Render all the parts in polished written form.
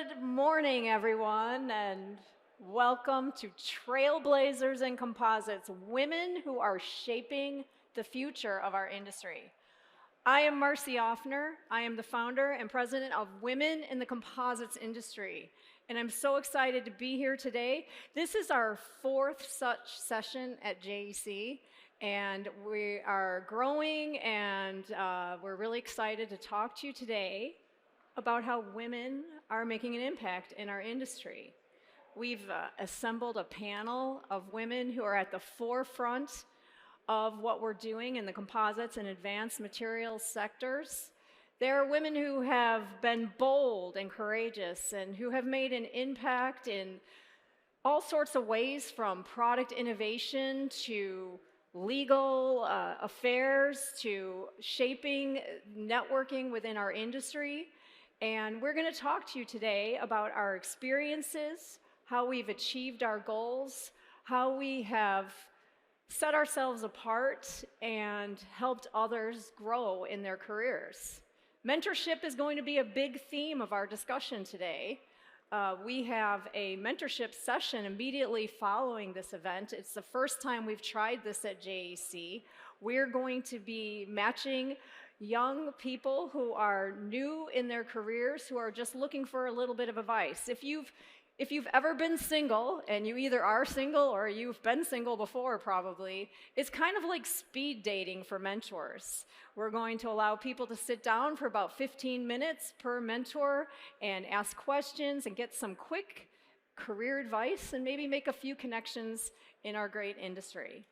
Good morning, everyone, and welcome to Trailblazers and Composites, women who are shaping the future of our industry. I am Marcy Offner. I am the founder and president of Women in the Composites Industry, and I'm so excited to be here today. This is our fourth such session at JEC, and we are growing, and we're really excited to talk to you today about how women are making an impact in our industry. We've assembled a panel of women who are at the forefront of what we're doing in the composites and advanced materials sectors. There are women who have been bold and courageous and who have made an impact in all sorts of ways, from product innovation to legal affairs to shaping networking within our industry. And we're going to talk to you today about our experiences, how we've achieved our goals, how we have set ourselves apart and helped others grow in their careers. Mentorship is going to be a big theme of our discussion today. We have a mentorship session immediately following this event. It's the first time we've tried this at JEC. We're going to be matching young people who are new in their careers, who are just looking for a little bit of advice. If you've ever been single, and you either are single or you've been single before probably, it's kind of like speed dating for mentors. We're going to allow people to sit down for about 15 minutes per mentor and ask questions and get some quick career advice and maybe make a few connections in our great industry.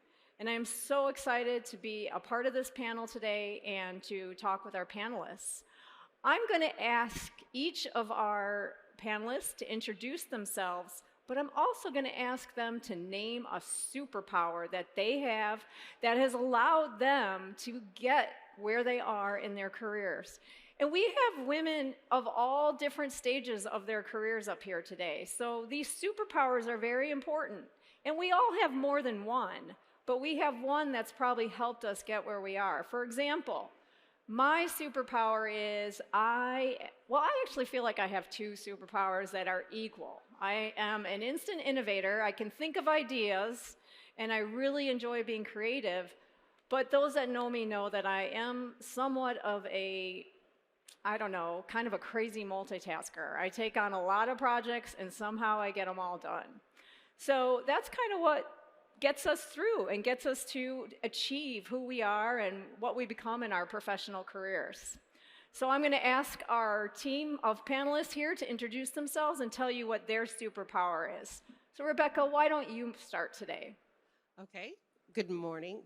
And I'm so excited to be a part of this panel today and to talk with our panelists. I'm going to ask each of our panelists to introduce themselves, but I'm also going to ask them to name a superpower that they have that has allowed them to get where they are in their careers. And we have women of all different stages of their careers up here today. So these superpowers are very important. And we all have more than one, but we have one that's probably helped us get where we are. For example, my superpower is I actually feel like I have two superpowers that are equal. I am an instant innovator. I can think of ideas, and I really enjoy being creative. But those that know me know that I am somewhat of a, kind of a crazy multitasker. I take on a lot of projects, and somehow I get them all done. So that's kind of what gets us through and gets us to achieve who we are and what we become in our professional careers. So I'm going to ask our team of panelists here to introduce themselves and tell you what their superpower is. So Rebecca, why don't you start today? Okay. Good morning.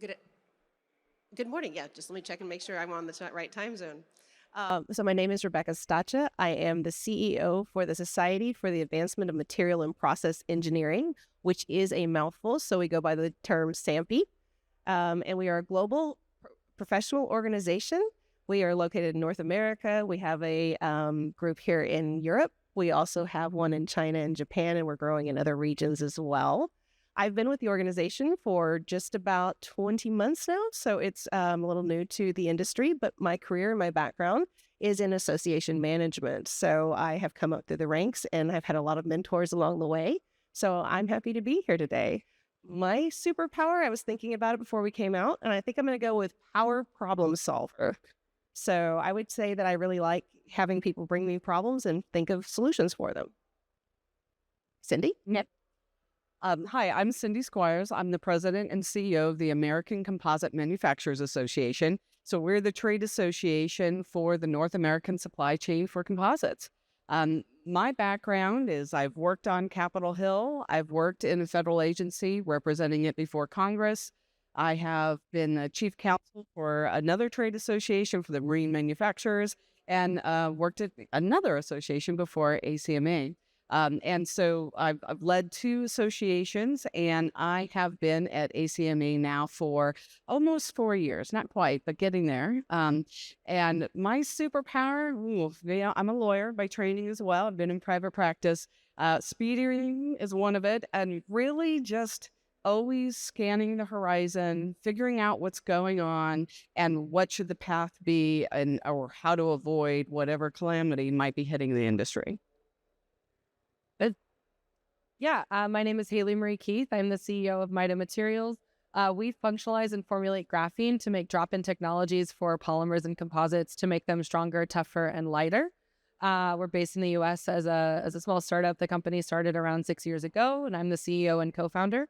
Good morning. Yeah, just let me check and make sure I'm on the right time zone. So my name is Rebecca Stacha. I am the CEO for the Society for the Advancement of Material and Process Engineering, which is a mouthful, so we go by the term SAMPE. And we are a global professional organization. We are located in North America. We have a group here in Europe. We also have one in China and Japan, and we're growing in other regions as well. I've been with the organization for just about 20 months now, so it's a little new to the industry, but my career and my background is in association management. So I have come up through the ranks, and I've had a lot of mentors along the way. So I'm happy to be here today. My superpower, I was thinking about it before we came out, and I think I'm going to go with power problem solver. So I would say that I really like having people bring me problems and think of solutions for them. Cindy? Yep. Hi, I'm Cindy Squires. I'm the president and CEO of the American Composite Manufacturers Association. So we're the trade association for the North American supply chain for composites. My background is I've worked on Capitol Hill. I've worked in a federal agency representing it before Congress. I have been a chief counsel for another trade association for the marine manufacturers and worked at another association before ACMA. And so I've led two associations, and I have been at ACMA now for almost 4 years, not quite, but getting there. And my superpower, I'm a lawyer by training as well. I've been in private practice. Speed reading is one of it, and really just always scanning the horizon, figuring out what's going on and what should the path be, or how to avoid whatever calamity might be hitting the industry. Yeah, my name is Haley Marie Keith. I'm the CEO of Mida Materials. We functionalize and formulate graphene to make drop-in technologies for polymers and composites to make them stronger, tougher, and lighter. We're based in the U.S. as a small startup. The company started around 6 years ago, and I'm the CEO and co-founder.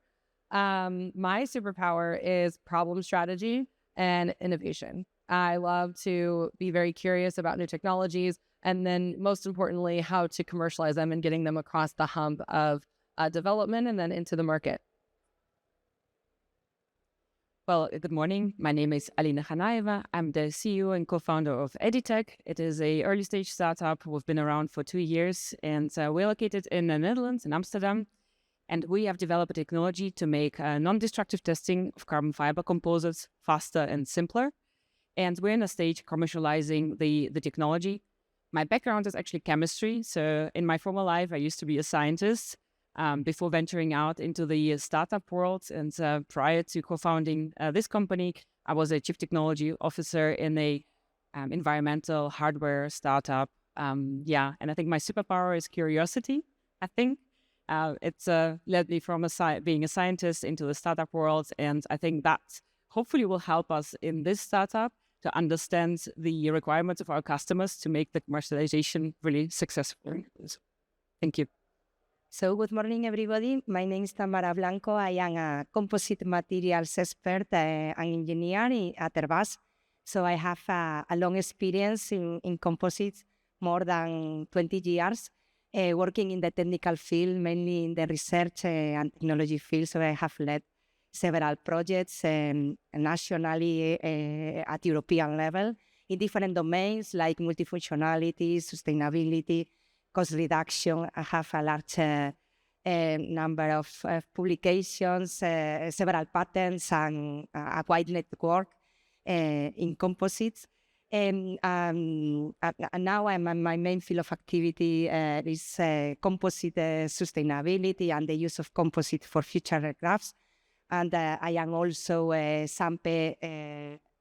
My superpower is problem strategy and innovation. I love to be very curious about new technologies, and then most importantly, how to commercialize them and getting them across the hump of development and then into the market. Well, good morning. My name is Alina Khanaeva. I'm the CEO and co-founder of Editech. It is a early stage startup. We've been around for 2 years, and we're located in the Netherlands, in Amsterdam. And we have developed a technology to make non-destructive testing of carbon fiber composites faster and simpler. And we're in a stage commercializing the technology. My background is actually chemistry. So in my former life, I used to be a scientist before venturing out into the startup world. And prior to co-founding this company, I was a chief technology officer in a environmental hardware startup. And I think my superpower is curiosity, I think. It's led me from being a scientist into the startup world. And I think that hopefully will help us in this startup to understand the requirements of our customers to make the commercialization really successful. Thank you. So good morning, everybody. My name is Tamara Blanco. I am a composite materials expert and engineer at Airbus. So I have a long experience in composites, more than 20 years, working in the technical field, mainly in the research and technology field. So I have led several projects nationally at European level in different domains like multifunctionality, sustainability, cost reduction. I have a large number of publications, several patents, and a wide network in composites. And now my main field of activity is composite sustainability and the use of composite for future aircrafts. And I am also SAMPE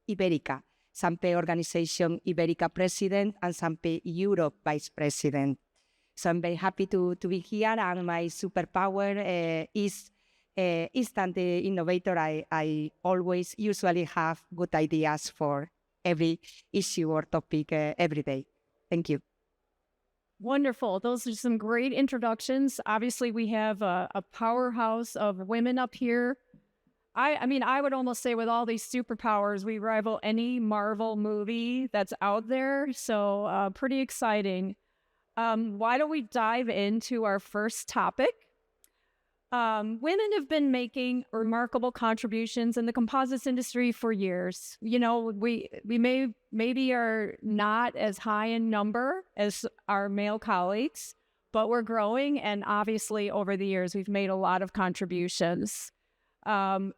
Ibérica, SAMPE Organization Ibérica President and SAMPE Europe Vice President. So I'm very happy to be here, and my superpower is instant innovator. I always usually have good ideas for every issue or topic every day. Thank you. Wonderful. Those are some great introductions. Obviously, we have a powerhouse of women up here. I mean, I would almost say with all these superpowers, we rival any Marvel movie that's out there. So pretty exciting. Why don't we dive into our first topic? Women have been making remarkable contributions in the composites industry for years. You know, we maybe are not as high in number as our male colleagues, but we're growing. And obviously over the years, we've made a lot of contributions.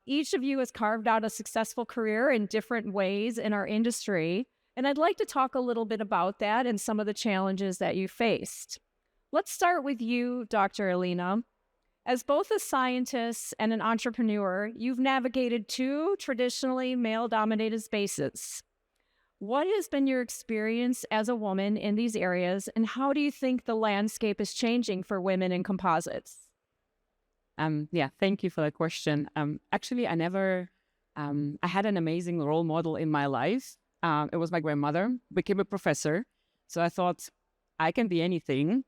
Each of you has carved out a successful career in different ways in our industry. And I'd like to talk a little bit about that and some of the challenges that you faced. Let's start with you, Dr. Alina. As both a scientist and an entrepreneur, you've navigated two traditionally male-dominated spaces. What has been your experience as a woman in these areas, and how do you think the landscape is changing for women in composites? Thank you for the question. Actually, I had an amazing role model in my life. It was my grandmother, became a professor. So I thought I can be anything.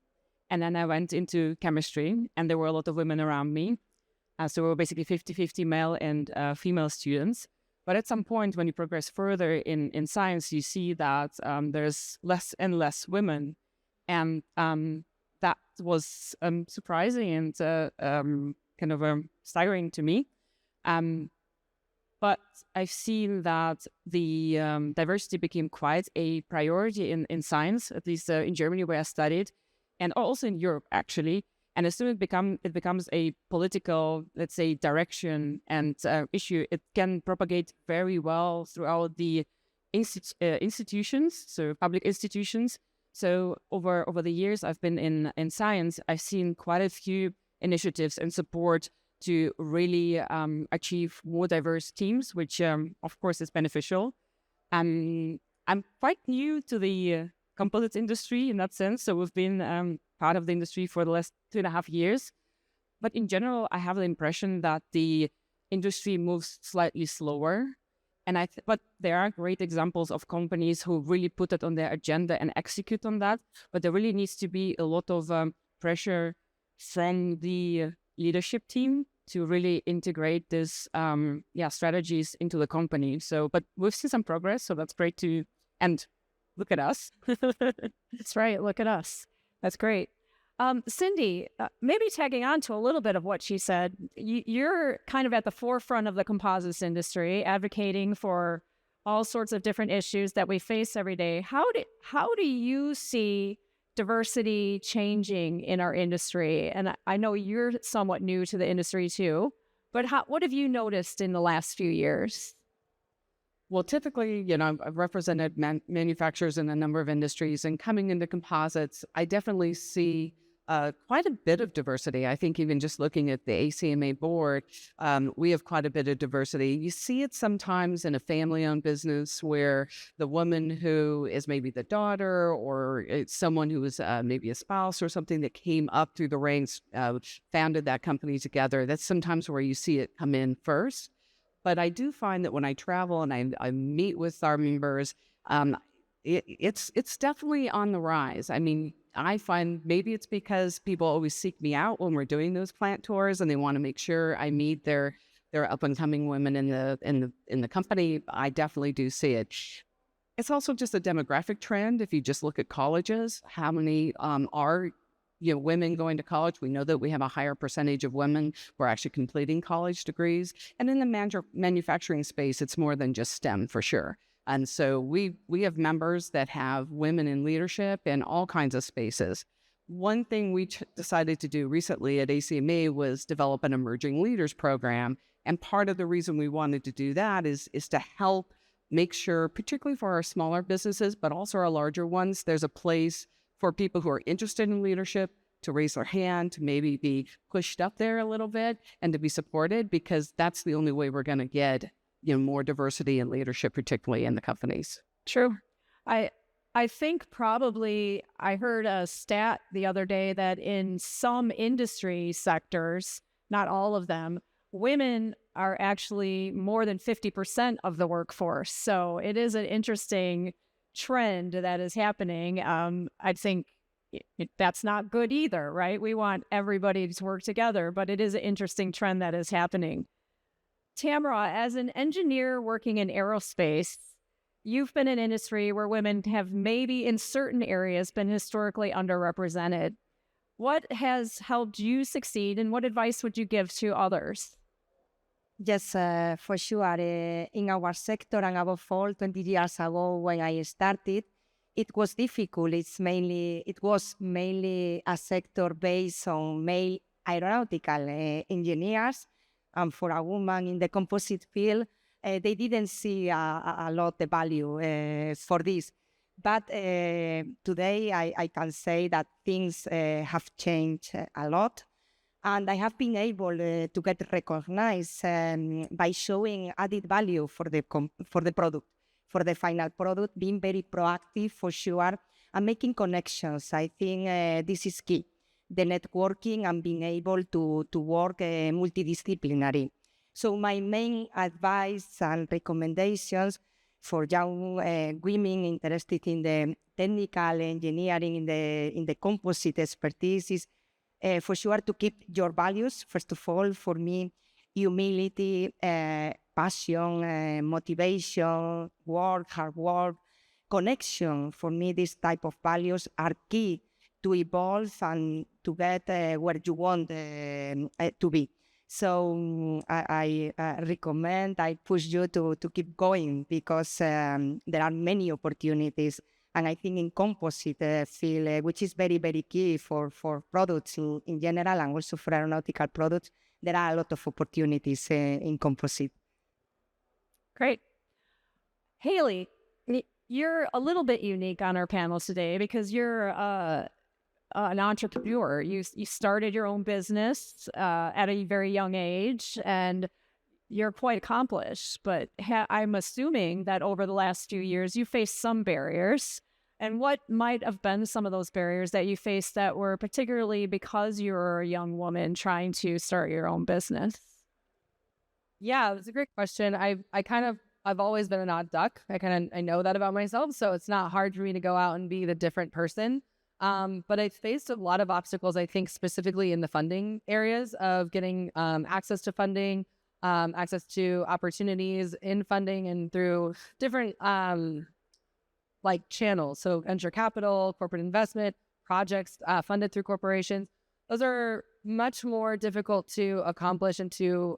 And then I went into chemistry, and there were a lot of women around me. So we were basically 50-50 male and female students. But at some point, when you progress further in science, you see that there's less and less women. And that was surprising and kind of staggering to me. But I've seen that the diversity became quite a priority in science, at least in Germany where I studied, and also in Europe, actually. And as soon as it becomes a political, let's say, direction and issue, it can propagate very well throughout the institutions, so public institutions. So over the years I've been in science, I've seen quite a few initiatives and support to really achieve more diverse teams, which of course is beneficial. I'm quite new to the composites industry in that sense. So we've been part of the industry for the last 2.5 years. But in general, I have the impression that the industry moves slightly slower. And but there are great examples of companies who really put it on their agenda and execute on that. But there really needs to be a lot of pressure from the leadership team to really integrate this, strategies into the company. So, but we've seen some progress, so that's great to, and look at us. That's right. Look at us. That's great. Cindy, maybe tagging on to a little bit of what she said, you're kind of at the forefront of the composites industry, advocating for all sorts of different issues that we face every day. How do you see diversity changing in our industry? And I know you're somewhat new to the industry too, but what have you noticed in the last few years? Well, typically, I've represented manufacturers in a number of industries, and coming into composites, I definitely see quite a bit of diversity. I think even just looking at the ACMA board, we have quite a bit of diversity. You see it sometimes in a family-owned business where the woman who is maybe the daughter or it's someone who is maybe a spouse or something that came up through the ranks, founded that company together. That's sometimes where you see it come in first. But I do find that when I travel and I meet with our members, it's definitely on the rise. I mean, I find maybe it's because people always seek me out when we're doing those plant tours, and they want to make sure I meet their up and coming women in the company. I definitely do see it. It's also just a demographic trend. If you just look at colleges, how many are women going to college? We know that we have a higher percentage of women who are actually completing college degrees. And in the manufacturing space, it's more than just STEM for sure. And so we have members that have women in leadership in all kinds of spaces. One thing we decided to do recently at ACMA was develop an emerging leaders program. And part of the reason we wanted to do that is to help make sure, particularly for our smaller businesses, but also our larger ones, there's a place for people who are interested in leadership to raise their hand, to maybe be pushed up there a little bit and to be supported, because that's the only way we're going to get more diversity in leadership, particularly in the companies. True. I think probably I heard a stat the other day that in some industry sectors, not all of them, women are actually more than 50% of the workforce. So it is an interesting trend that is happening. I think that's not good either, right? We want everybody to work together, but it is an interesting trend that is happening. Tamara, as an engineer working in aerospace, you've been in an industry where women have maybe in certain areas been historically underrepresented. What has helped you succeed, and what advice would you give to others? Yes, for sure. In our sector, and above all, 20 years ago when I started, it was difficult. It was mainly a sector based on male aeronautical engineers. And for a woman in the composite field, they didn't see a lot the value for this. But today, I can say that things have changed a lot. And I have been able to get recognized by showing added value for the product, for the final product, being very proactive for sure, and making connections. I think this is key. The networking and being able to work multidisciplinary. So my main advice and recommendations for young women interested in the technical engineering, in the composite expertise is for sure to keep your values. First of all, for me, humility, passion, motivation, hard work, connection. For me, these type of values are key to evolve and to get where you want to be. So I recommend, I push you to keep going, because there are many opportunities. And I think in composite field, which is very, very key for products in general and also for aeronautical products, there are a lot of opportunities in composite. Great. Haley, you're a little bit unique on our panels today because you're an entrepreneur. You started your own business at a very young age, and you're quite accomplished. But I'm assuming that over the last few years, you faced some barriers. And what might have been some of those barriers that you faced that were particularly because you're a young woman trying to start your own business? Yeah, that's a great question. I've always been an odd duck. I know that about myself, so it's not hard for me to go out and be the different person. But I faced a lot of obstacles, I think, specifically in the funding areas of getting access to funding, access to opportunities in funding and through different like channels. So venture capital, corporate investment, projects funded through corporations. Those are much more difficult to accomplish and to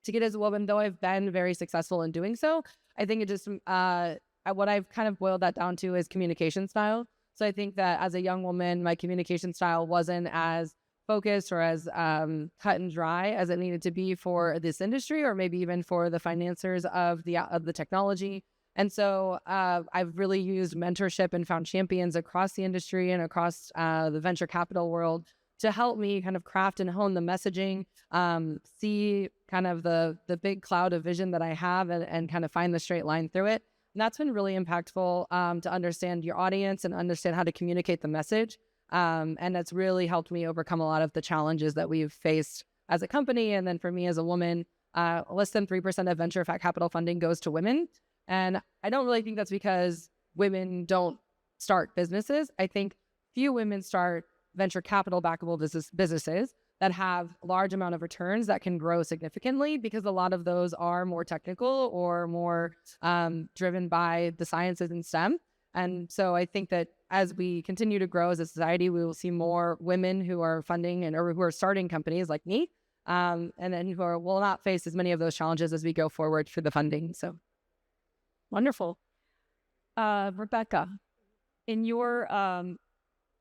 get as a woman, though I've been very successful in doing so. I think it just, what I've kind of boiled that down to is communication style. So I think that as a young woman, my communication style wasn't as focused or as cut and dry as it needed to be for this industry, or maybe even for the financiers of the technology. And so I've really used mentorship and found champions across the industry and across the venture capital world to help me kind of craft and hone the messaging, see kind of the big cloud of vision that I have and kind of find the straight line through it. And that's been really impactful to understand your audience and understand how to communicate the message. And that's really helped me overcome a lot of the challenges that we've faced as a company. And then for me as a woman, less than 3% of venture capital funding goes to women. And I don't really think that's because women don't start businesses. I think few women start venture capital backable businesses that have a large amount of returns that can grow significantly, because a lot of those are more technical or more driven by the sciences and STEM. And so I think that as we continue to grow as a society, we will see more women who are funding or who are starting companies like me, and then who will not face as many of those challenges as we go forward for the funding. So wonderful. Rebecca, in your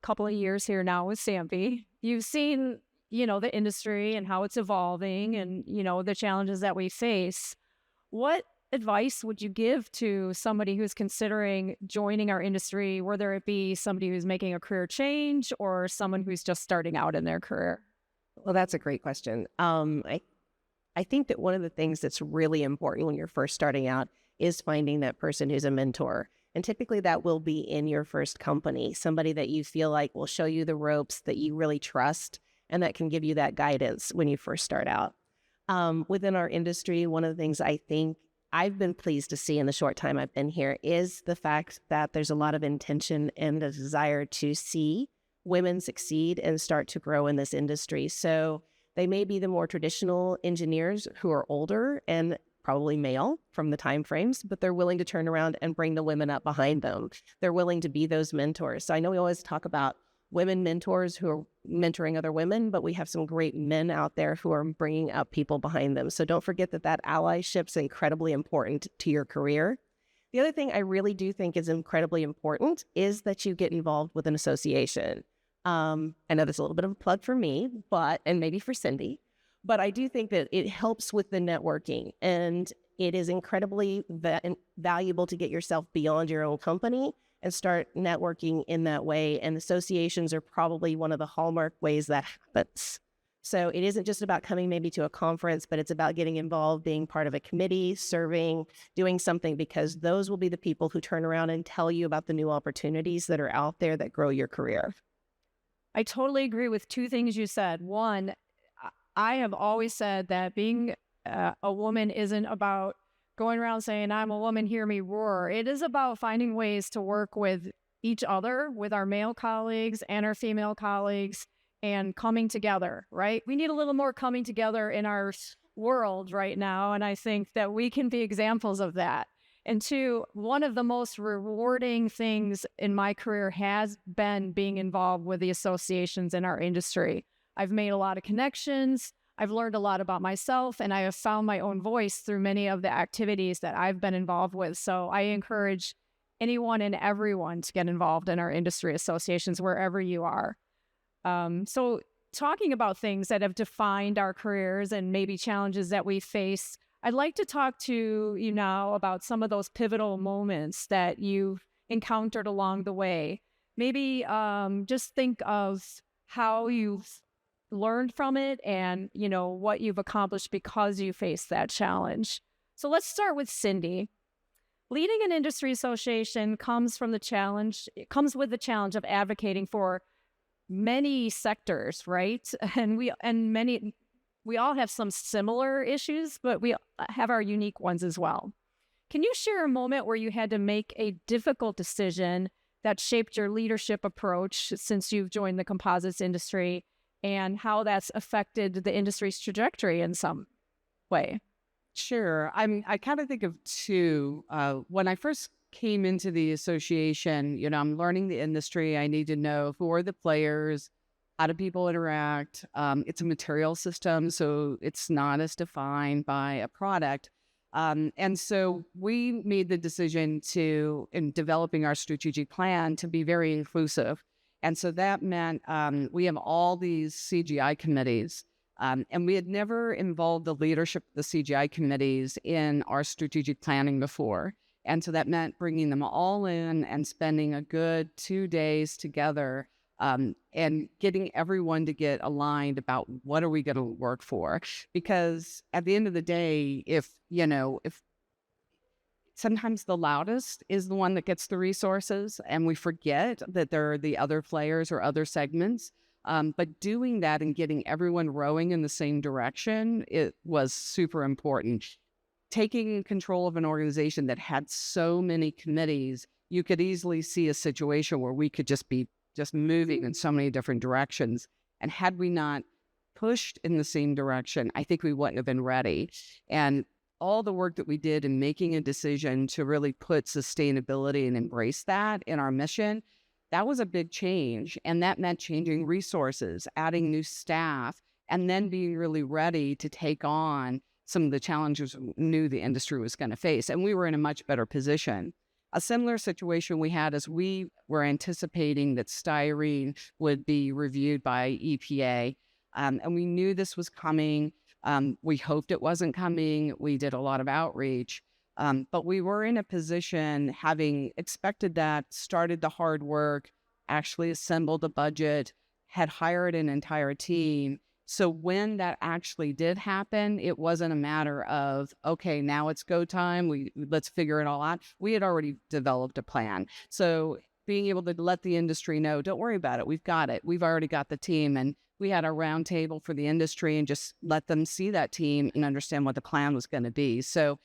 couple of years here now with Sampi, you've seen, the industry and how it's evolving and, the challenges that we face. What advice would you give to somebody who's considering joining our industry, whether it be somebody who's making a career change or someone who's just starting out in their career? Well, that's a great question. I think that one of the things that's really important when you're first starting out is finding that person who's a mentor. And typically that will be in your first company, somebody that you feel like will show you the ropes, that you really trust, and that can give you that guidance when you first start out. Within our industry, one of the things I think I've been pleased to see in the short time I've been here is the fact that there's a lot of intention and a desire to see women succeed and start to grow in this industry. So they may be the more traditional engineers who are older and probably male from the time frames, but they're willing to turn around and bring the women up behind them. They're willing to be those mentors. So I know we always talk about women mentors who are mentoring other women, but we have some great men out there who are bringing up people behind them. So don't forget that allyship is incredibly important to your career. The other thing I really do think is incredibly important is that you get involved with an association. I know that's a little bit of a plug for me, and maybe for Cindy, but I do think that it helps with the networking, and it is incredibly valuable to get yourself beyond your own company and start networking in that way. And associations are probably one of the hallmark ways that happens. So it isn't just about coming maybe to a conference, but it's about getting involved, being part of a committee, serving, doing something, because those will be the people who turn around and tell you about the new opportunities that are out there that grow your career. I totally agree with two things you said. One, I have always said that being a woman isn't about going around saying, I'm a woman, hear me roar. It is about finding ways to work with each other, with our male colleagues and our female colleagues, and coming together, right? We need a little more coming together in our world right now, and I think that we can be examples of that. And two, one of the most rewarding things in my career has been being involved with the associations in our industry. I've made a lot of connections. I've learned a lot about myself, and I have found my own voice through many of the activities that I've been involved with. So I encourage anyone and everyone to get involved in our industry associations wherever you are. So talking about things that have defined our careers and maybe challenges that we face, I'd like to talk to you now about some of those pivotal moments that you've encountered along the way. Maybe just think of how you've learned from it and, what you've accomplished because you faced that challenge. So let's start with Cindy. Leading an industry association comes with the challenge of advocating for many sectors, right? And we all have some similar issues, but we have our unique ones as well. Can you share a moment where you had to make a difficult decision that shaped your leadership approach since you've joined the composites industry, and how that's affected the industry's trajectory in some way? Sure. I kind of think of two. When I first came into the association, I'm learning the industry. I need to know who are the players, how do people interact. It's a material system, so it's not as defined by a product. And so we made the decision in developing our strategic plan, to be very inclusive. And so that meant we have all these CGI committees. And we had never involved the leadership of the CGI committees in our strategic planning before. And so that meant bringing them all in and spending a good 2 days together, and getting everyone to get aligned about what are we going to work for. Because at the end of the day, if sometimes the loudest is the one that gets the resources, and we forget that there are the other players or other segments. But doing that and getting everyone rowing in the same direction, it was super important. Taking control of an organization that had so many committees, you could easily see a situation where we could just be moving in so many different directions. And had we not pushed in the same direction, I think we wouldn't have been ready. And all the work that we did in making a decision to really put sustainability and embrace that in our mission, that was a big change. And that meant changing resources, adding new staff, and then being really ready to take on some of the challenges we knew the industry was going to face. And we were in a much better position. A similar situation we had as we were anticipating that styrene would be reviewed by EPA. And we knew this was coming. We hoped it wasn't coming. We did a lot of outreach. But we were in a position, having expected that, started the hard work, actually assembled a budget, had hired an entire team. So when that actually did happen, it wasn't a matter of, okay, now it's go time, let's figure it all out. We had already developed a plan. So being able to let the industry know, don't worry about it, we've got it. We've already got the team. And we had a round table for the industry and just let them see that team and understand what the plan was going to be. So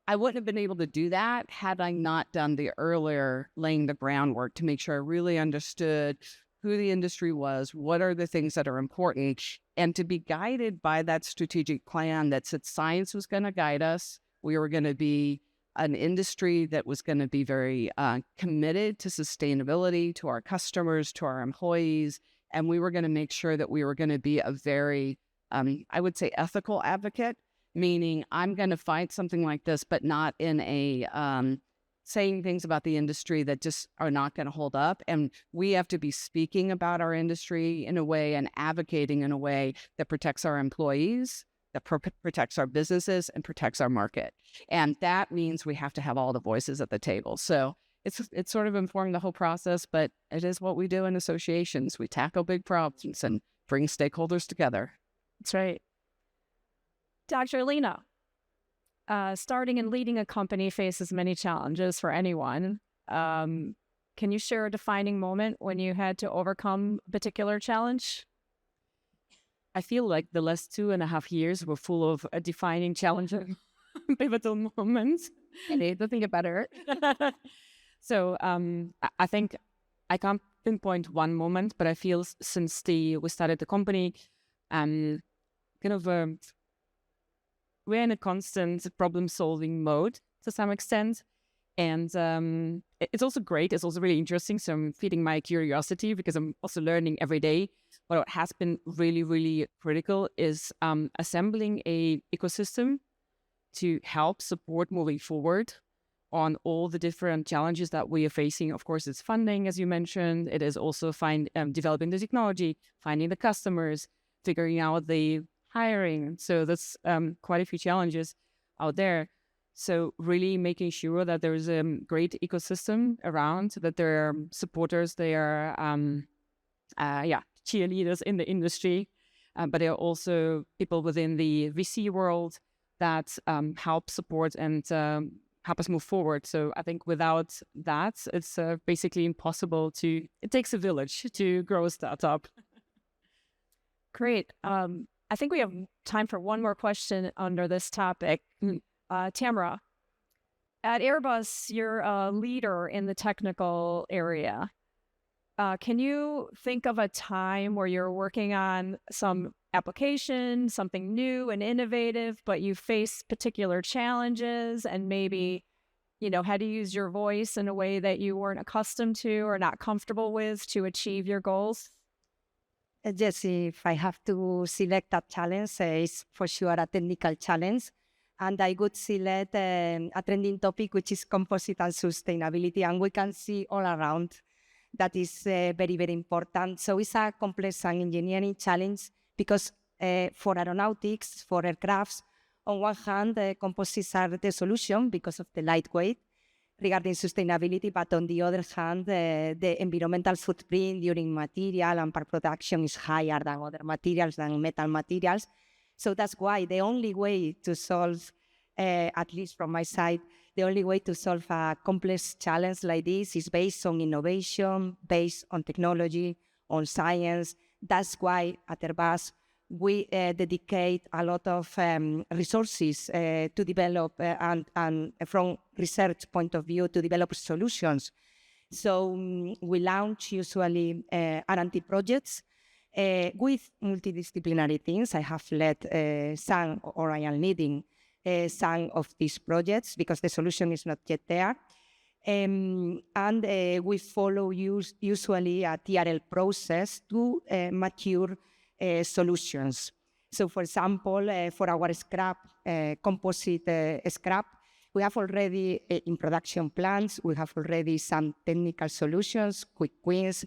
I wouldn't have been able to do that had I not done the earlier laying the groundwork to make sure I really understood who the industry was, what are the things that are important, and to be guided by that strategic plan that said science was going to guide us. We were going to be an industry that was going to be very committed to sustainability, to our customers, to our employees, and we were going to make sure that we were going to be a very, I would say, ethical advocate, meaning I'm going to fight something like this, but not in a saying things about the industry that just are not going to hold up. And we have to be speaking about our industry in a way and advocating in a way that protects our employees, that protects our businesses, and protects our market. And that means we have to have all the voices at the table. So it's sort of informed the whole process, but it is what we do in associations. We tackle big problems and bring stakeholders together. That's right. Dr. Lena, starting and leading a company faces many challenges for anyone. Can you share a defining moment when you had to overcome a particular challenge? I feel like the last 2.5 years were full of a defining challenging pivotal moments. I need to think about it. So I think I can't pinpoint one moment, but I feel since we started the company, we're in a constant problem-solving mode to some extent. And it's also great. It's also really interesting. So I'm feeding my curiosity because I'm also learning every day. But what has been really, really critical is assembling a ecosystem to help support moving forward on all the different challenges that we are facing. Of course, it's funding, as you mentioned. It is also developing the technology, finding the customers, figuring out the hiring. So that's quite a few challenges out there. So really making sure that there's a great ecosystem around, that there are supporters, there are cheerleaders in the industry, but there are also people within the VC world that help support and help us move forward. So I think without that, it's basically impossible it takes a village to grow a startup. Great. I think we have time for one more question under this topic. Tamara, at Airbus, you're a leader in the technical area. Can you think of a time where you're working on some application, something new and innovative, but you face particular challenges and maybe, had to use your voice in a way that you weren't accustomed to or not comfortable with to achieve your goals? Yes, if I have to select a challenge, it's for sure a technical challenge. And I would select a trending topic, which is composite and sustainability. And we can see all around that is very, very important. So it's a complex and engineering challenge because for aeronautics, for aircrafts, on one hand, composites are the solution because of the lightweight regarding sustainability, but on the other hand, the environmental footprint during material and part production is higher than other materials, than metal materials. So that's why the only way to solve, at least from my side, the only way to solve a complex challenge like this is based on innovation, based on technology, on science. That's why at Airbus, we dedicate a lot of resources to develop and from research point of view to develop solutions. So we launch usually R&D projects with multidisciplinary teams. I have led some, or I am leading some of these projects because the solution is not yet there. And we follow usually a TRL process to mature solutions. So, for example, for our scrap, composite scrap, we have already in production plants, we have already some technical solutions, quick wins,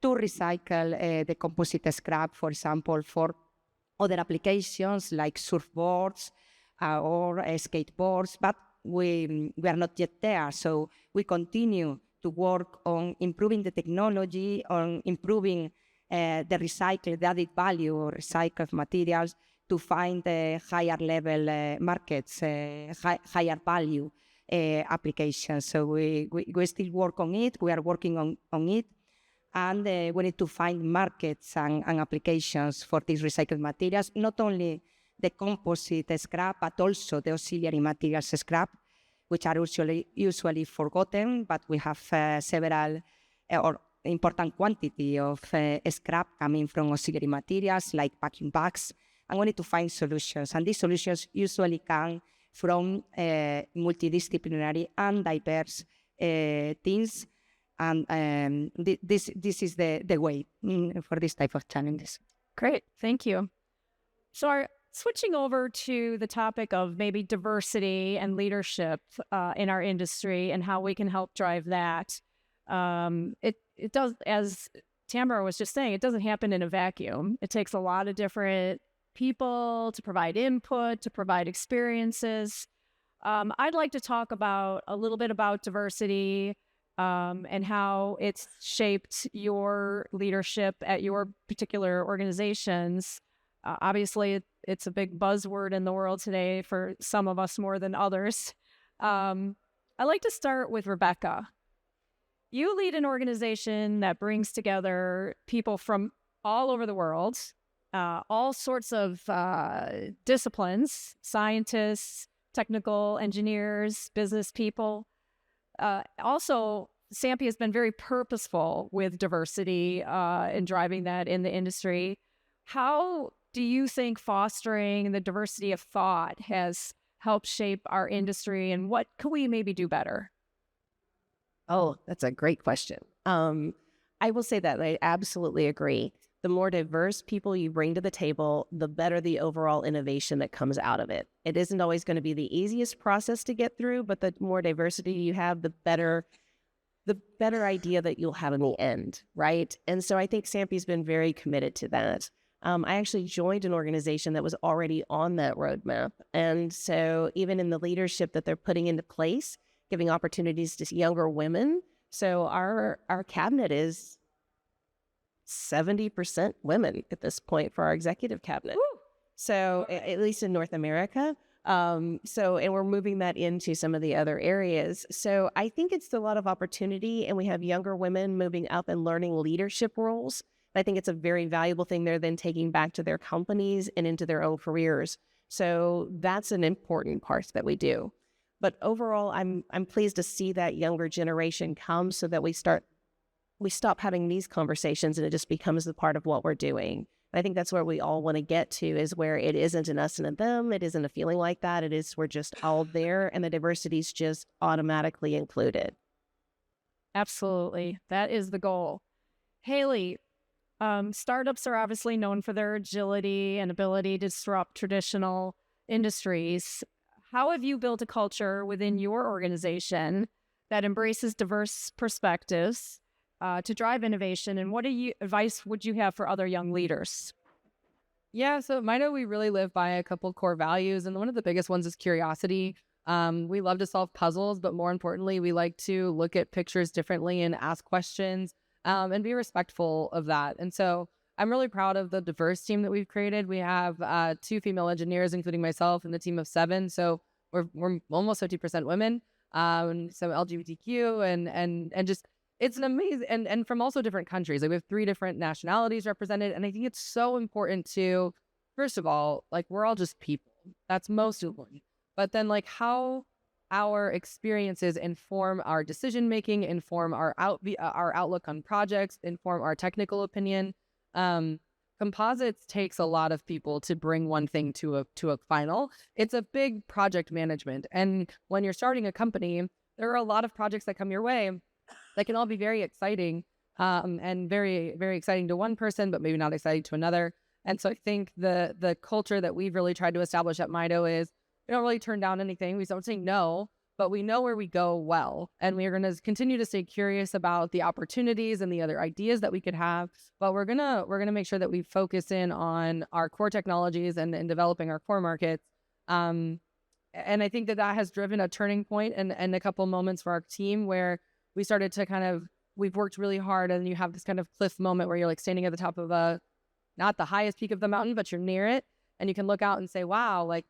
to recycle the composite scrap, for example, for other applications like surfboards or skateboards, but we are not yet there. So we continue to work on improving the technology, on improving the added value or recycled materials to find higher level markets, higher value applications. So we still work on it. We are working on it. And we need to find markets and applications for these recycled materials, not only the composite scrap, but also the auxiliary materials scrap, which are usually forgotten, but we have several or important quantity of scrap coming from auxiliary materials like packing bags, and we need to find solutions. And these solutions usually come from multidisciplinary and diverse teams. And this is the way for this type of challenges. Great, thank you. So switching over to the topic of maybe diversity and leadership in our industry and how we can help drive that. It does, as Tamara was just saying, it doesn't happen in a vacuum. It takes a lot of different people to provide input, to provide experiences. I'd like to talk a little bit about diversity and how it's shaped your leadership at your particular organizations. Obviously, it's a big buzzword in the world today for some of us more than others. I'd like to start with Rebecca. You lead an organization that brings together people from all over the world, all sorts of disciplines, scientists, technical engineers, business people. Also, SAMPI has been very purposeful with diversity and driving that in the industry. How do you think fostering the diversity of thought has helped shape our industry, and what could we maybe do better? Oh, that's a great question. I will say that I absolutely agree. The more diverse people you bring to the table, the better the overall innovation that comes out of it. It isn't always going to be the easiest process to get through, but the more diversity you have, the better idea that you'll have in the end, right? And so I think SAMPI's been very committed to that. I actually joined an organization that was already on that roadmap. And so even in the leadership that they're putting into place, giving opportunities to younger women. So our cabinet is 70% women at this point for our executive cabinet. Woo! So at least in North America. And we're moving that into some of the other areas. So I think it's a lot of opportunity, and we have younger women moving up and learning leadership roles. I think it's a very valuable thing they're then taking back to their companies and into their own careers. So that's an important part that we do. But overall, I'm pleased to see that younger generation come so that we stop having these conversations and it just becomes a part of what we're doing. I think that's where we all want to get to, is where it isn't an us and a them. It isn't a feeling like that. It is, we're just all there and the diversity is just automatically included. Absolutely. That is the goal. Haley, startups are obviously known for their agility and ability to disrupt traditional industries. How have you built a culture within your organization that embraces diverse perspectives to drive innovation? And what advice would you have for other young leaders? Yeah, so at Mito, we really live by a couple core values, and one of the biggest ones is curiosity. We love to solve puzzles, but more importantly, we like to look at pictures differently and ask questions and be respectful of that. And so I'm really proud of the diverse team that we've created. We have 2 female engineers, including myself, and the team of 7. So we're almost 50% women, some LGBTQ, and just it's an amazing and from also different countries. Like we have 3 different nationalities represented, and I think it's so important to, first of all, like we're all just people. That's most important. But then like how our experiences inform our decision making, inform our outlook on projects, inform our technical opinion. Composites takes a lot of people to bring one thing to a final. It's a big project management, and when you're starting a company, there are a lot of projects that come your way that can all be very exciting and very, very exciting to one person, but maybe not exciting to another. And so I think the culture that we've really tried to establish at Mito is we don't really turn down anything. We don't say no, but we know where we go well. And we're going to continue to stay curious about the opportunities and the other ideas that we could have. But we're going to make sure that we focus in on our core technologies and developing our core markets. And I think that has driven a turning point and a couple moments for our team where we started to we've worked really hard, and you have this kind of cliff moment where you're like standing at the top of not the highest peak of the mountain, but you're near it. And you can look out and say, wow, like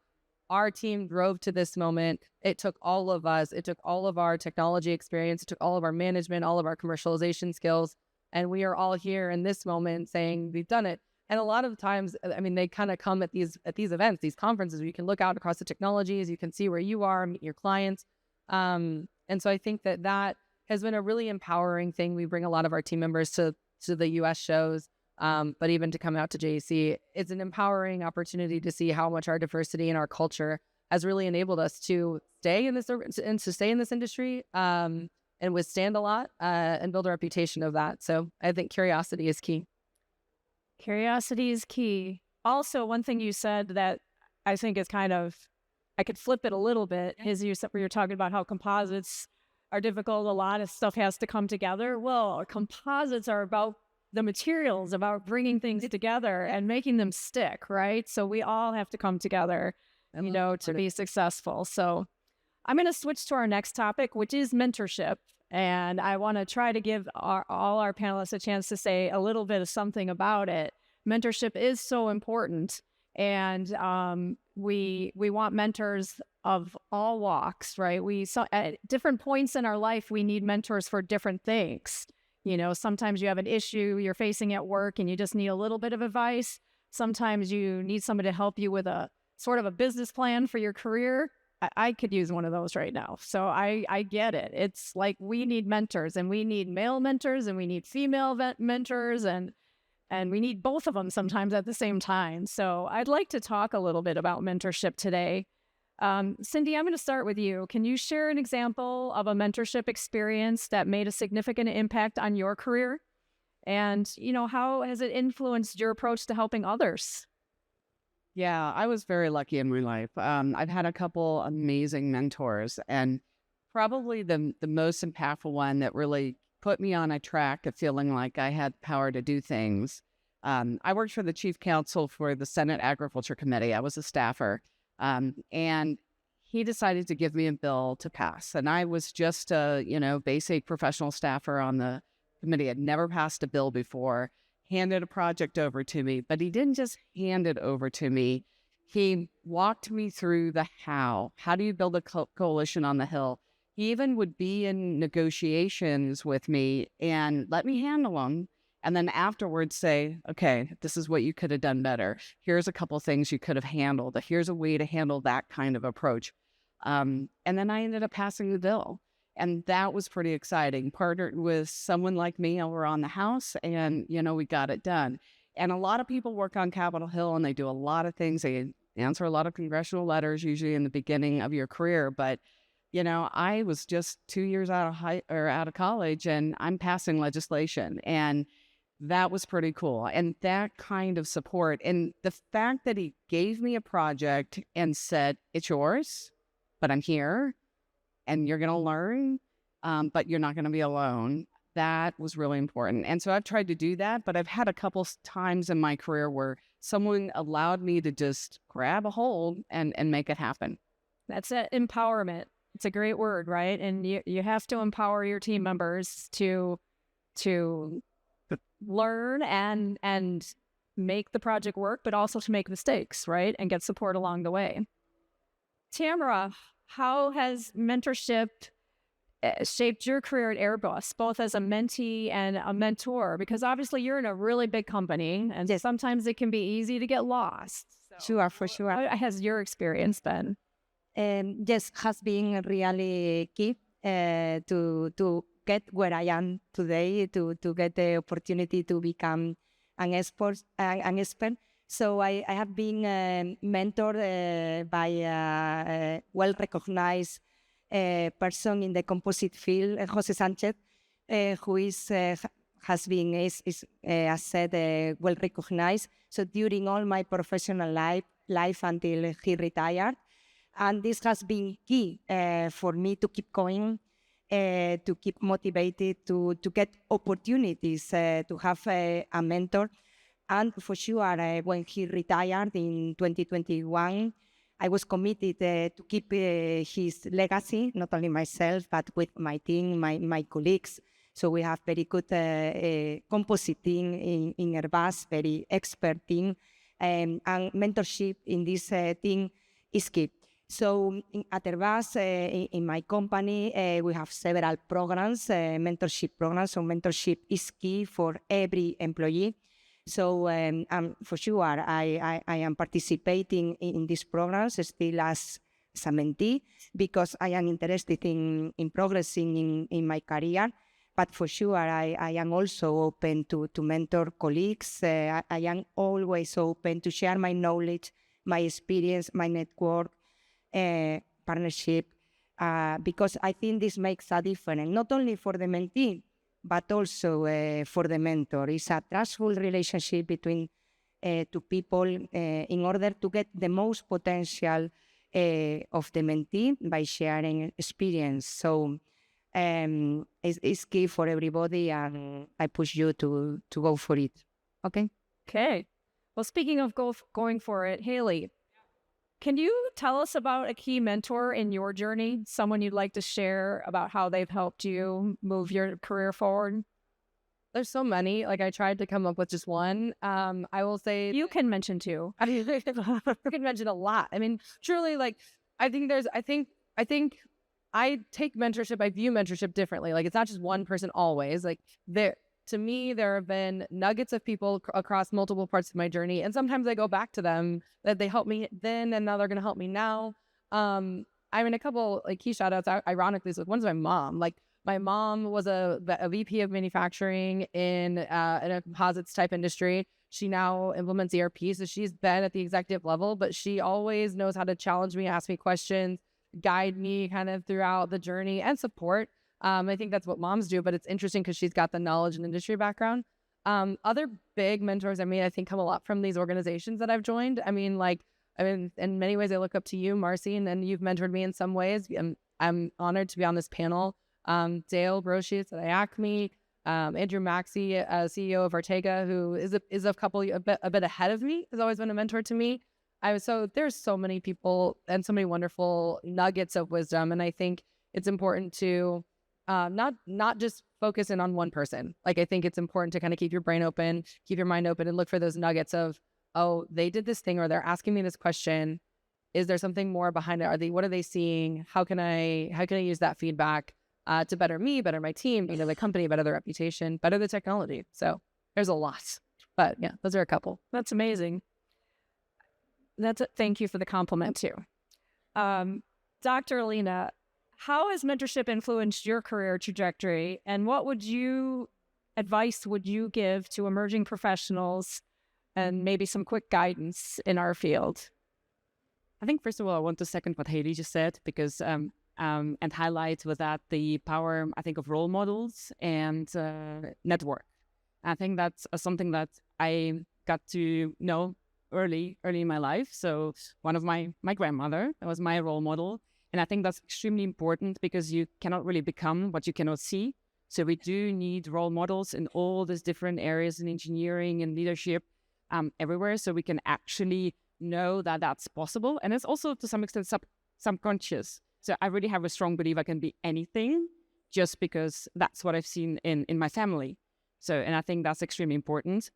our team drove to this moment. It took all of us. It took all of our technology experience. It took all of our management, all of our commercialization skills. And we are all here in this moment saying we've done it. And a lot of times, I mean, they kind of come at these events, these conferences, where you can look out across the technologies, you can see where you are, meet your clients. And so I think that has been a really empowering thing. We bring a lot of our team members to the US shows, but even to come out to JEC, it's an empowering opportunity to see how much our diversity and our culture has really enabled us to stay in this industry and withstand a lot and build a reputation of that. So I think curiosity is key. Curiosity is key. Also, one thing you said that I think is I could flip it a little bit, is you're talking about how composites are difficult. A lot of stuff has to come together. Well, composites are about the materials, about bringing things together and making them stick, right? So we all have to come together, to be successful. So I'm going to switch to our next topic, which is mentorship. And I want to try to give all our panelists a chance to say a little bit of something about it. Mentorship is so important. And we want mentors of all walks, right? At different points in our life, we need mentors for different things. Sometimes you have an issue you're facing at work and you just need a little bit of advice. Sometimes you need somebody to help you with a sort of a business plan for your career. I could use one of those right now. So I get it. It's like we need mentors, and we need male mentors and we need female mentors, and we need both of them sometimes at the same time. So I'd like to talk a little bit about mentorship today. Cindy, I'm going to start with you. Can you share an example of a mentorship experience that made a significant impact on your career? And, how has it influenced your approach to helping others? Yeah, I was very lucky in my life. I've had a couple amazing mentors, and probably the most impactful one that really put me on a track of feeling like I had power to do things. I worked for the chief counsel for the Senate Agriculture Committee. I was a staffer. And he decided to give me a bill to pass. And I was just a, basic professional staffer on the committee. I'd never passed a bill before, handed a project over to me, but he didn't just hand it over to me. He walked me through the how. How do you build a coalition on the Hill? He even would be in negotiations with me and let me handle them. And then afterwards say, okay, this is what you could have done better. Here's a couple things you could have handled. Here's a way to handle that kind of approach. And then I ended up passing the bill. And that was pretty exciting. Partnered with someone like me over on the House, and, we got it done. And a lot of people work on Capitol Hill, and they do a lot of things. They answer a lot of congressional letters, usually in the beginning of your career. But, I was just 2 years out of college, and I'm passing legislation. And that was pretty cool. And that kind of support, and the fact that he gave me a project and said, it's yours, but I'm here and you're going to learn, but you're not going to be alone. That was really important. And so I've tried to do that, but I've had a couple times in my career where someone allowed me to just grab a hold and make it happen. That's it, empowerment. It's a great word, right? And you have to empower your team members to learn and make the project work, but also to make mistakes, right? And get support along the way. Tamara, how has mentorship shaped your career at Airbus, both as a mentee and a mentor? Because obviously you're in a really big company, and Yes. sometimes it can be easy to get lost. Sure, for sure. How has your experience been? Yes, has been really key to get where I am today, to get the opportunity to become an expert. So I have been mentored by a well-recognized person in the composite field, Jose Sanchez, who has been, as said, well-recognized. So during all my professional life until he retired. And this has been key for me to keep going, to keep motivated, to get opportunities, to have a mentor. And for sure, when he retired in 2021, I was committed to keep his legacy, not only myself, but with my team, my colleagues. So we have very good composite team in Airbus, very expert team, and mentorship in this team is key. So at Airbus, in my company, we have several programs, mentorship programs. So mentorship is key for every employee. So for sure, I am participating in these programs still as a mentee because I am interested in progressing in my career. But for sure, I am also open to mentor colleagues. I am always open to share my knowledge, my experience, my network, partnership, because I think this makes a difference, not only for the mentee, but also for the mentor. It's a trustful relationship between two people in order to get the most potential of the mentee by sharing experience. So it's key for everybody, and I push you to go for it. Okay? Okay. Well, speaking of going for it, Haley, can you tell us about a key mentor in your journey, someone you'd like to share about how they've helped you move your career forward? There's so many. Like, I tried to come up with just one. I will say You can mention two. I mean, I could mention a lot. I mean, truly, like, I think I take mentorship, I view mentorship differently. Like, it's not just one person always. Like, to me, there have been nuggets of people across multiple parts of my journey. And sometimes I go back to them that they helped me then, and now they're going to help me now. I mean, a couple like key shout outs, ironically, so one's my mom. Like, my mom was a VP of manufacturing in a composites type industry. She now implements ERP, so she's been at the executive level, but she always knows how to challenge me, ask me questions, guide me kind of throughout the journey, and support. I think that's what moms do, but it's interesting because she's got the knowledge and industry background. Other big mentors, I think come a lot from these organizations that I've joined. I mean, in many ways, I look up to you, Marcy, and then you've mentored me in some ways. I'm honored to be on this panel. Dale Brocius at Acme, Andrew Maxey, CEO of Ortega, who is a bit ahead of me, has always been a mentor to me. So there's so many people and so many wonderful nuggets of wisdom, and I think it's important to not just focus in on one person. Like, I think it's important to kind of keep your brain open, keep your mind open, and look for those nuggets of oh, they did this thing or they're asking me this question. Is there something more behind it? What are they seeing? How can I use that feedback to better me, better my team, better the company, better the reputation, better the technology? So there's a lot, but yeah, those are a couple. That's amazing. Thank you for the compliment too. Dr. Alina, how has mentorship influenced your career trajectory, and what advice would you give to emerging professionals, and maybe some quick guidance in our field? I think, first of all, I want to second what Haley just said, because and highlight with that the power, I think, of role models and network. I think that's something that I got to know early in my life. So one of my grandmother, that was my role model. And I think that's extremely important, because you cannot really become what you cannot see. So we do need role models in all these different areas in engineering and leadership everywhere, so we can actually know that that's possible. And it's also to some extent subconscious. So I really have a strong belief I can be anything just because that's what I've seen in my family. So, and I think that's extremely important.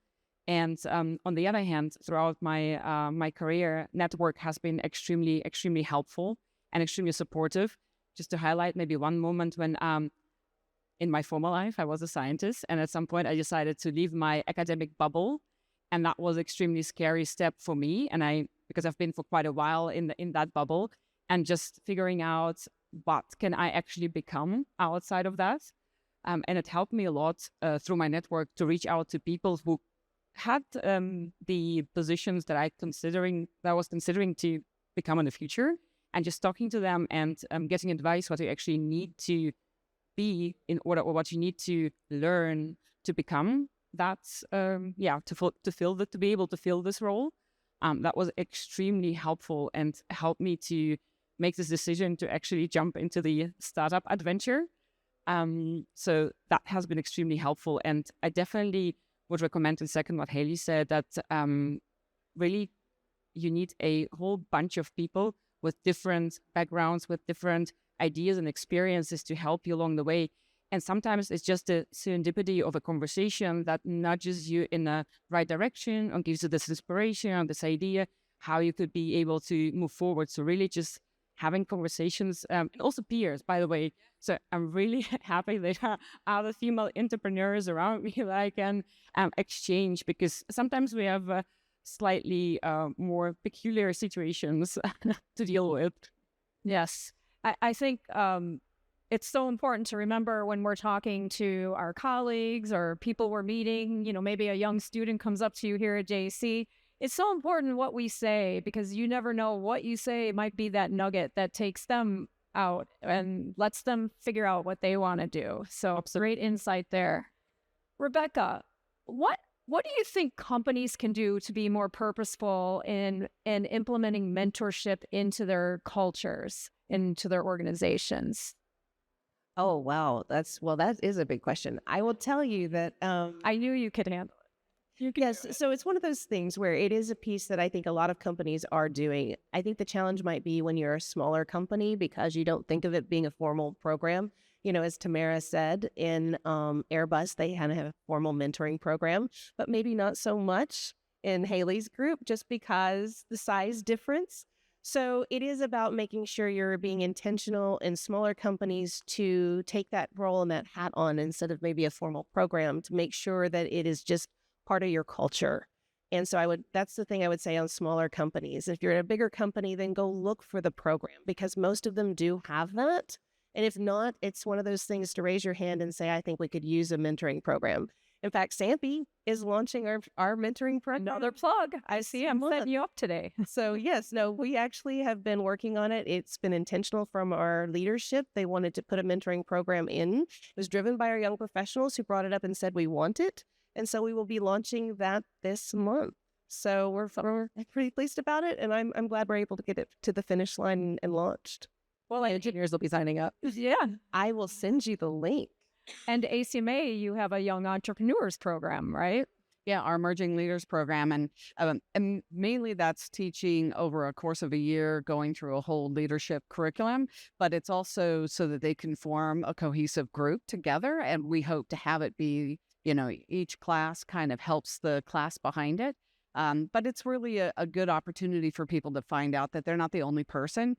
And on the other hand, throughout my my career, network has been extremely helpful and extremely supportive. Just to highlight maybe one moment when in my former life, I was a scientist, and at some point I decided to leave my academic bubble. And that was an extremely scary step for me. And because I've been for quite a while in that bubble, and just figuring out what can I actually become outside of that. And it helped me a lot through my network to reach out to people who had the positions that I was considering to become in the future, and just talking to them and getting advice what you actually need to be in order, or what you need to learn to become. That's to be able to fill this role. That was extremely helpful and helped me to make this decision to actually jump into the startup adventure. So that has been extremely helpful, and I definitely would recommend in second what Haley said, that really you need a whole bunch of people with different backgrounds, with different ideas and experiences to help you along the way. And sometimes it's just the serendipity of a conversation that nudges you in the right direction and gives you this inspiration and this idea how you could be able to move forward. So really just having conversations, and also peers, by the way. So I'm really happy that other female entrepreneurs around me that I can exchange, because sometimes we have slightly more peculiar situations to deal with. Yes, I think it's so important to remember when we're talking to our colleagues or people we're meeting, maybe a young student comes up to you here at JEC. It's so important what we say, because you never know what you say might be that nugget that takes them out and lets them figure out what they want to do. So great insight there. Rebecca, what do you think companies can do to be more purposeful in implementing mentorship into their cultures, into their organizations? Oh, wow. That is a big question. I will tell you that I knew you could handle it. Yes, so it's one of those things where it is a piece that I think a lot of companies are doing. I think the challenge might be when you're a smaller company, because you don't think of it being a formal program. As Tamara said, in Airbus, they kind of have a formal mentoring program, but maybe not so much in Haley's group, just because the size difference. So it is about making sure you're being intentional in smaller companies to take that role and that hat on instead of maybe a formal program, to make sure that it is just part of your culture. And so that's the thing I would say on smaller companies. If you're in a bigger company, then go look for the program, because most of them do have that. And if not, it's one of those things to raise your hand and say, I think we could use a mentoring program. In fact, Sampi is launching our mentoring program. Another plug. I see. I'm setting you up today. So yes, no, we actually have been working on it. It's been intentional from our leadership. They wanted to put a mentoring program in. It was driven by our young professionals who brought it up and said, we want it. And so we will be launching that this month. So we're pretty pleased about it. And I'm glad we're able to get it to the finish line and launched. Well, engineers will be signing up. Yeah. I will send you the link. And ACMA, you have a young entrepreneurs program, right? Yeah, our emerging leaders program. And mainly that's teaching over a course of a year, going through a whole leadership curriculum. But it's also so that they can form a cohesive group together. And we hope to have it be, each class kind of helps the class behind it. But it's really a good opportunity for people to find out that they're not the only person.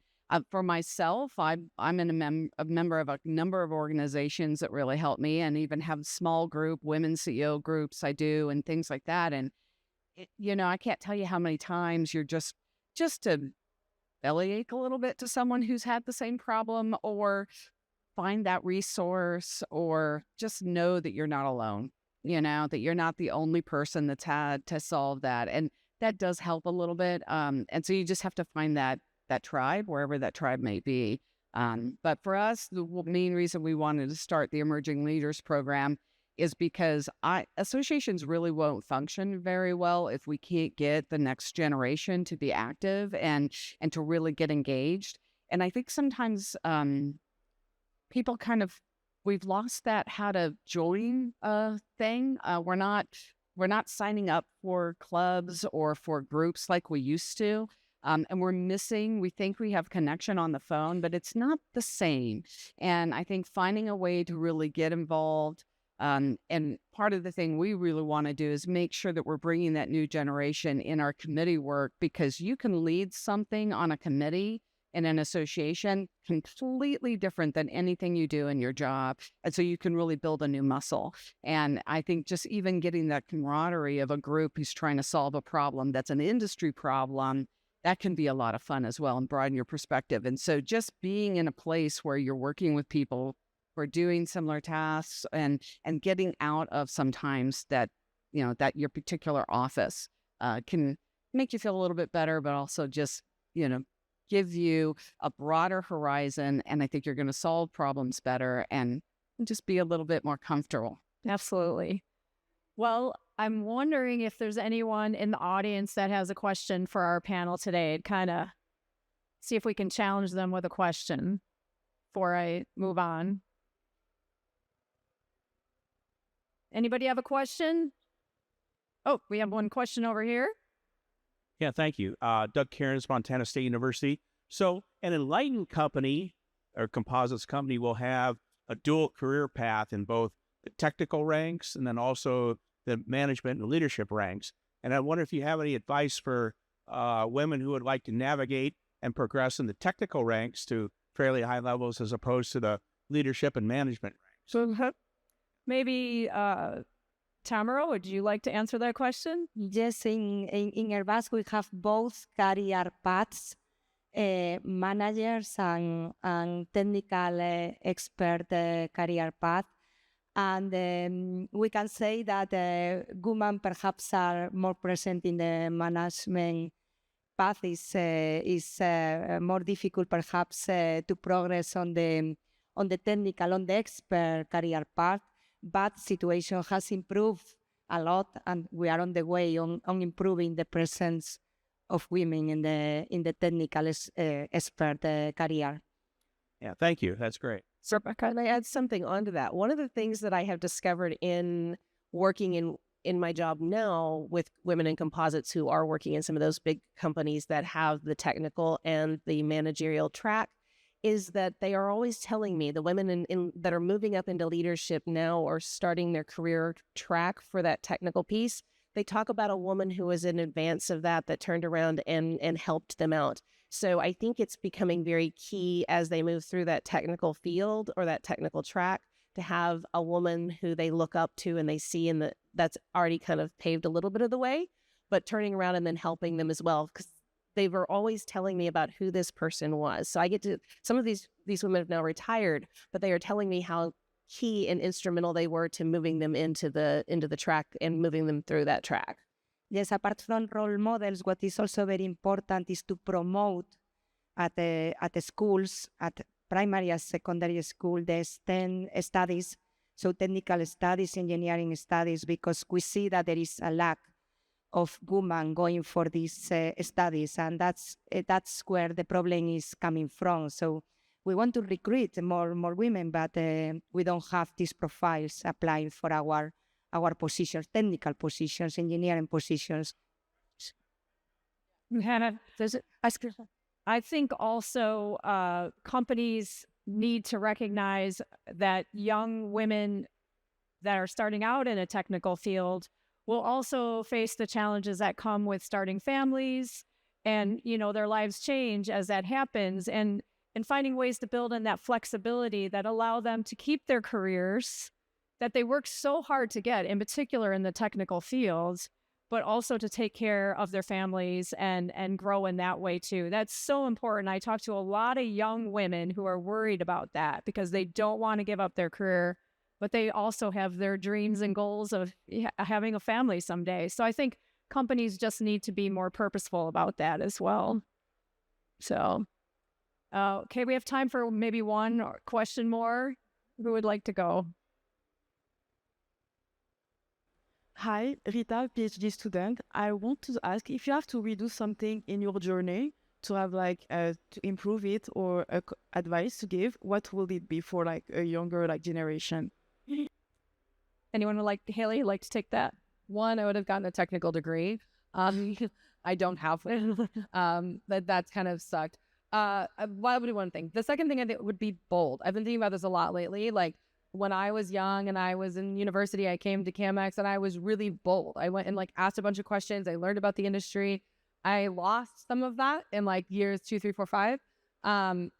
For myself, I'm a member of a number of organizations that really help me, and even have small group women CEO groups I do and things like that. And I can't tell you how many times you're just to bellyache a little bit to someone who's had the same problem, or find that resource, or just know that you're not alone, that you're not the only person that's had to solve that. And that does help a little bit. And so you just have to find that tribe, wherever that tribe may be. But for us, the main reason we wanted to start the Emerging Leaders Program is because associations really won't function very well if we can't get the next generation to be active and to really get engaged. And I think sometimes people we've lost that how to join thing. We're not signing up for clubs or for groups like we used to. And we think we have connection on the phone, but it's not the same. And I think finding a way to really get involved, and part of the thing we really want to do is make sure that we're bringing that new generation in our committee work, because you can lead something on a committee in an association completely different than anything you do in your job. And so you can really build a new muscle. And I think just even getting that camaraderie of a group who's trying to solve a problem that's an industry problem, that can be a lot of fun as well and broaden your perspective. And so just being in a place where you're working with people who are doing similar tasks and getting out of sometimes that your particular office can make you feel a little bit better, but also just, give you a broader horizon. And I think you're going to solve problems better and just be a little bit more comfortable. Absolutely. Well, I'm wondering if there's anyone in the audience that has a question for our panel today. Kind of see if we can challenge them with a question before I move on. Anybody have a question? Oh, we have one question over here. Yeah, thank you. Doug Cairns, Montana State University. So an enlightened company or composites company will have a dual career path in both the technical ranks and then also the management and leadership ranks. And I wonder if you have any advice for women who would like to navigate and progress in the technical ranks to fairly high levels as opposed to the leadership and management ranks. So maybe Tamara, would you like to answer that question? Yes, in Airbus we have both career paths, managers and technical expert career path. And we can say that women perhaps are more present in the management path. Is more difficult perhaps to progress on the technical, on the expert career path. But situation has improved a lot, and we are on the way on improving the presence of women in the technical expert career. Yeah, thank you. That's great. So, can I add something onto that? One of the things that I have discovered in working in my job now with women in composites who are working in some of those big companies that have the technical and the managerial track is that they are always telling me, the women that are moving up into leadership now or starting their career track for that technical piece, they talk about a woman who was in advance of that turned around and helped them out. So I think it's becoming very key as they move through that technical field or that technical track to have a woman who they look up to and they see that's already kind of paved a little bit of the way, but turning around and then helping them as well, because they were always telling me about who this person was. So I get to, some of these women have now retired, but they are telling me how key and instrumental they were to moving them into the track and moving them through that track. Yes, apart from role models, what is also very important is to promote at the schools, at primary and secondary school, the STEM studies, so technical studies, engineering studies, because we see that there is a lack of women going for these studies, and that's where the problem is coming from. So we want to recruit more women, but we don't have these profiles applying for our positions, technical positions, engineering positions. I think also companies need to recognize that young women that are starting out in a technical field will also face the challenges that come with starting families, and their lives change as that happens, and finding ways to build in that flexibility that allow them to keep their careers that they work so hard to get, in particular in the technical fields, but also to take care of their families and grow in that way too. That's so important. I talk to a lot of young women who are worried about that because they don't want to give up their career, but they also have their dreams and goals of having a family someday. So I think companies just need to be more purposeful about that as well. So, okay, we have time for maybe one question more. Who would like to go? Hi, Rita, PhD student. I want to ask if you have to redo something in your journey to have to improve it or advice to give, what will it be for like a younger generation? Anyone would like, Haley, like to take that? One, I would have gotten a technical degree. I don't have one. That's kind of sucked. Why would be one thing? The second thing I think would be bold. I've been thinking about this a lot lately. Like when I was young and I was in university, I came to CAMX and I was really bold. I went and asked a bunch of questions. I learned about the industry. I lost some of that in years 2, 3, 4, 5. I'm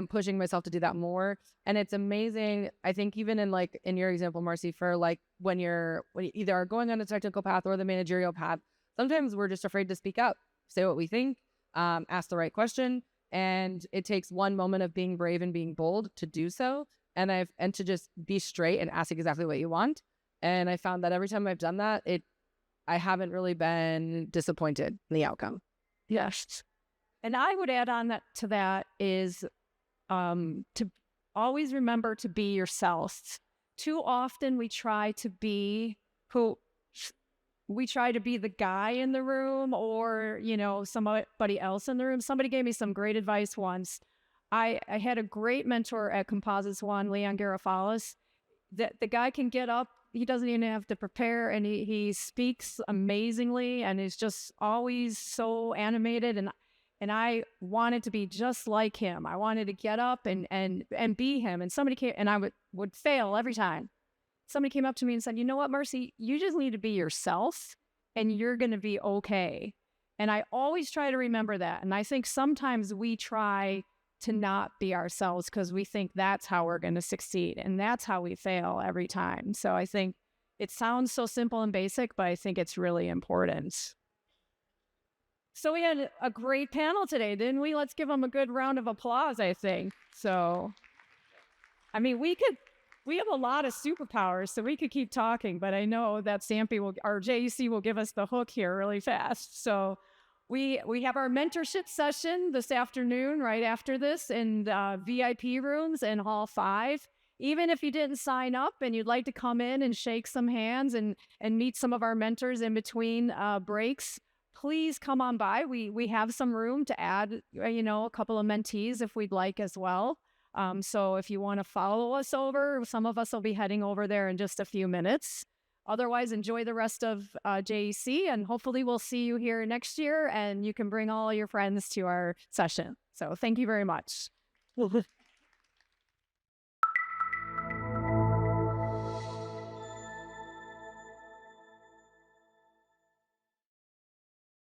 pushing myself to do that more. And it's amazing. I think even in your example, Marcy, for when you either are going on a technical path or the managerial path, sometimes we're just afraid to speak up, say what we think, ask the right question. And it takes one moment of being brave and being bold to do so. And to just be straight and ask exactly what you want. And I found that every time I've done that, I haven't really been disappointed in the outcome. Yes. And I would add on to that is to always remember to be yourself. Too often we try to be the guy in the room or, somebody else in the room. Somebody gave me some great advice once. I had a great mentor at Composites One, Leon Garafalis, that the guy can get up. He doesn't even have to prepare, and he speaks amazingly and is just always so animated. And I wanted to be just like him. I wanted to get up and be him. And somebody came, and I would fail every time. Somebody came up to me and said, "You know what, Marcy? You just need to be yourself, and you're going to be okay." And I always try to remember that. And I think sometimes we try to not be ourselves because we think that's how we're going to succeed. And that's how we fail every time. So I think it sounds so simple and basic, but I think it's really important. So we had a great panel today, didn't we? Let's give them a good round of applause, I think. So, I mean, we have a lot of superpowers, so we could keep talking, but I know that our JEC will give us the hook here really fast. So we have our mentorship session this afternoon, right after this, in VIP rooms in Hall 5. Even if you didn't sign up and you'd like to come in and shake some hands and meet some of our mentors in between breaks, please come on by. We have some room to add, a couple of mentees if we'd like as well. So if you want to follow us over, some of us will be heading over there in just a few minutes. Otherwise, enjoy the rest of JEC, and hopefully we'll see you here next year, and you can bring all your friends to our session. So thank you very much.